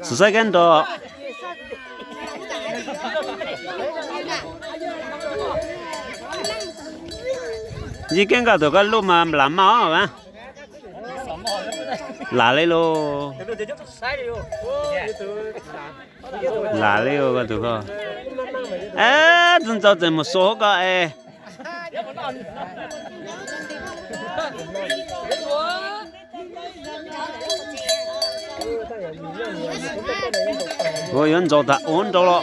14根多。你跟个这个路嘛蓝毛啊？哪里喽？哪里有个这个？哎，真早这么说个哎。我人做的，我做了。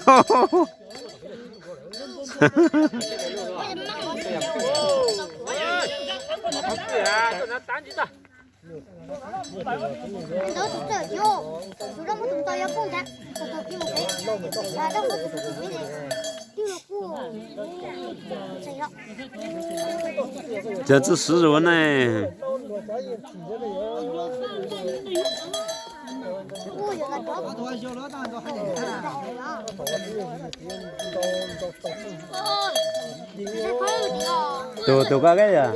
哈哈哈。这只丝绒呢？都个个呀？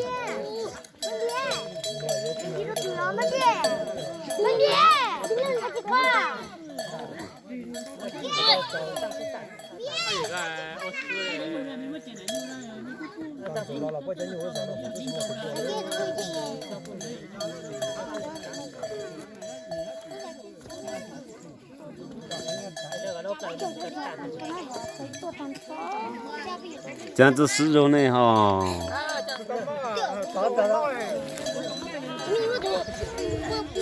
这样子丝绒呢哈？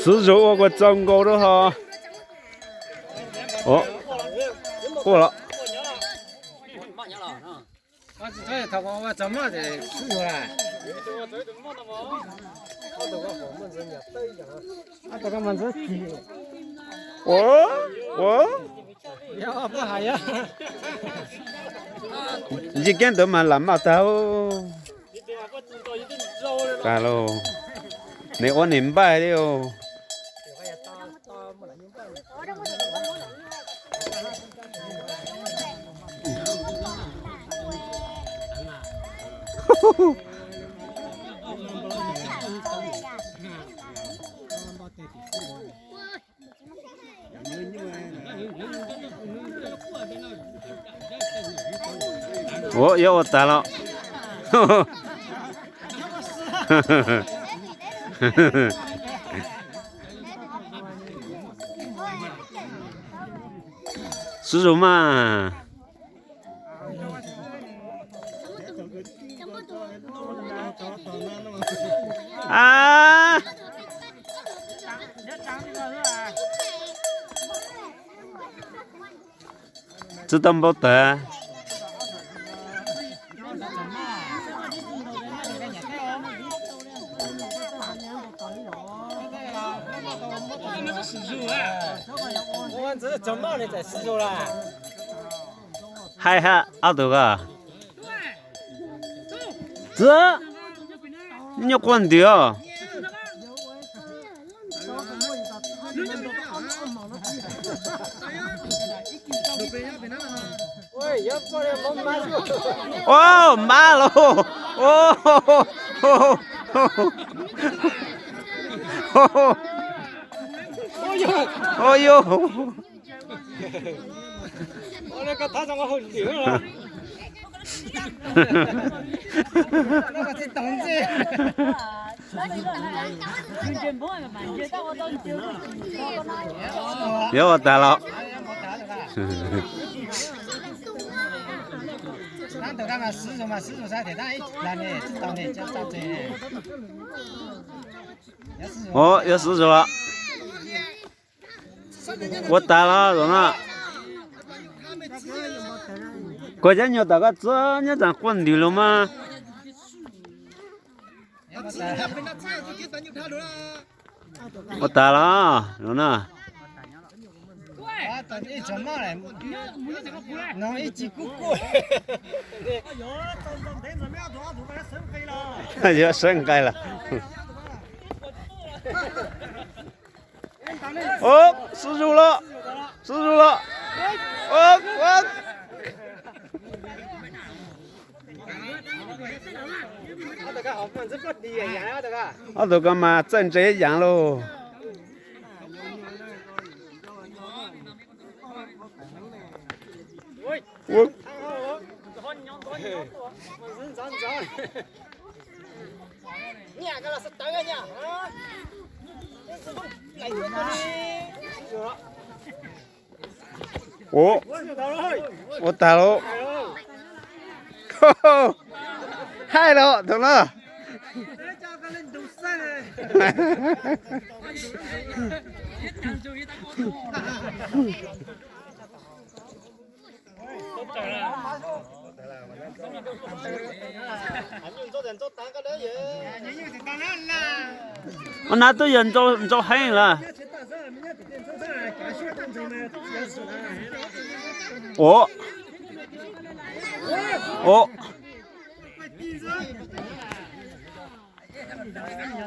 丝绒我长高了哈。哦，过了。我怎么的丝绒啦？我。要不还呀？你见到嘛蓝毛头？干喽，你我明白了哟。我要我打了，呵呵，呵呵呵，呵呵呵，丝绒嘛，啊，知道不得？我这怎么的在丝绸啦？嗨嗨，好多个。这，你要关掉。哦，马喽！哦，哦哟！我那个他让我好牛了。那个是同志。有我打了。咱都干嘛丝绒嘛，丝绒啥的，咱那呢，当的叫啥子？哦，有丝绒了。我打了，容了。国家要打个这，你咱混的了吗？我打了，容了。你怎么来？弄一只咕咕。哎呀，升开了。哦，失主了，失主了。我。我都干嘛整这样喽？我。我打喽，嗨了，懂了。我拿对人做黑了。我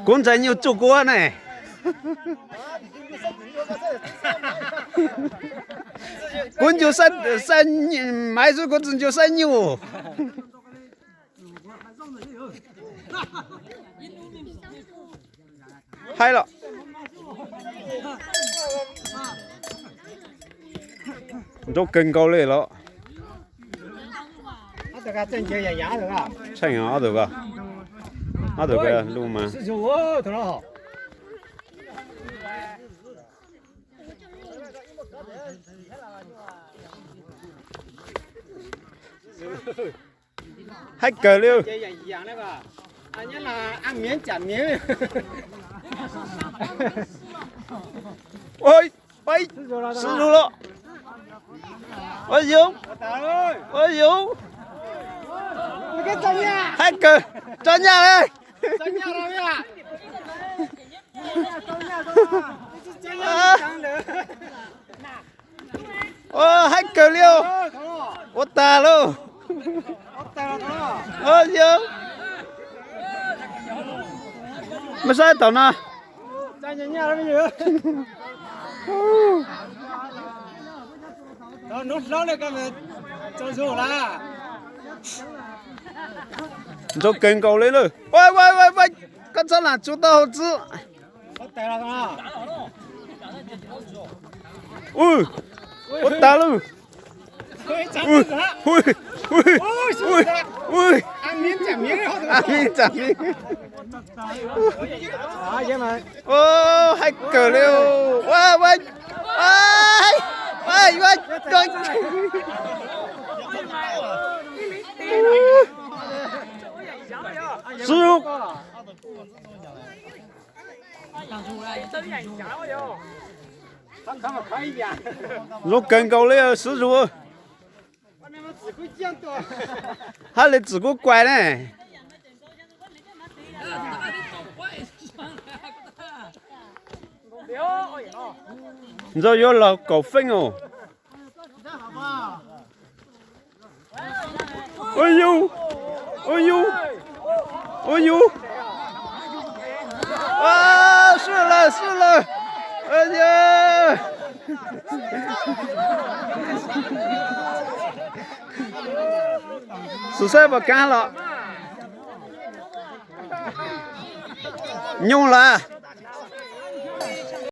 公仔你有做过呢？滚就三买水果子就三牛。嗨了。都更高嘞了。这个整节也压的吧？菜样阿头吧？阿头个路吗？是我头了。还够了。也一样的吧？俺家拿按面夹面。喂，失主了。哎呦！哎呦！你给怎样？还够，怎样嘞？怎样了呀？哦，还够了。我打了。哎呦！没啥到呢。咱人家那边有。弄老了，咱们走错了。你做更高的了。喂，刚才哪做到子？我带了他。我打了。喂，按面夹面好的。按面夹面。啊，爷们。哦，还够了。喂，师傅。我更高了，师傅。他来自个拐呢。你这要老搞分哦。哎呦！啊，是了！哎呀！实在不干了，用了。